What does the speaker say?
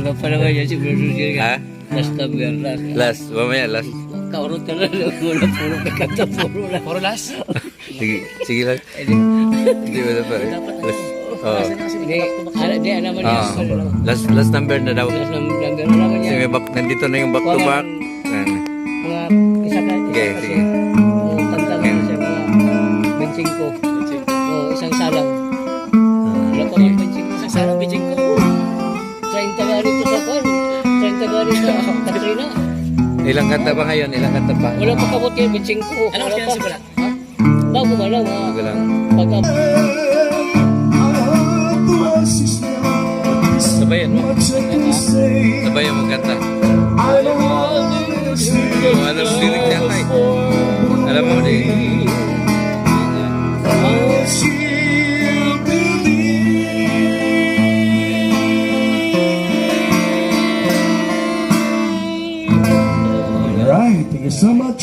Iba pa naman yan si Brother Jerry. Ha? Last number, last. Last, mamaya last. Kaurot ka na lang. Puro ka kanta, puro lang. Puro last. Sige lang. Hindi mo na pa rin. Last. Oh. Hindi, alam mo niya. Last number na daw. Last number, alam mo Kasi niya. may nandito na yung back to back. Mga isa ka. Sige, sige. Yung kanta mo siya, mga benching ko. Isang salang. Wala pa mga benching ko. Isang salang, benching ko. 30 ka rito sa kwan. 30 ka rito sa Katrina. Ilang kanta pa ngayon? Ilang kanta pa? Wala pa kabot yung benching ko. Ano Wala kaya pa. simula? Ha? Bago ba lang? Bago lang. Pagka... Sabayan mo. Sabayan mo kanta. Alam mo lirik niya kay. Alam mo din. All right, thank you so much.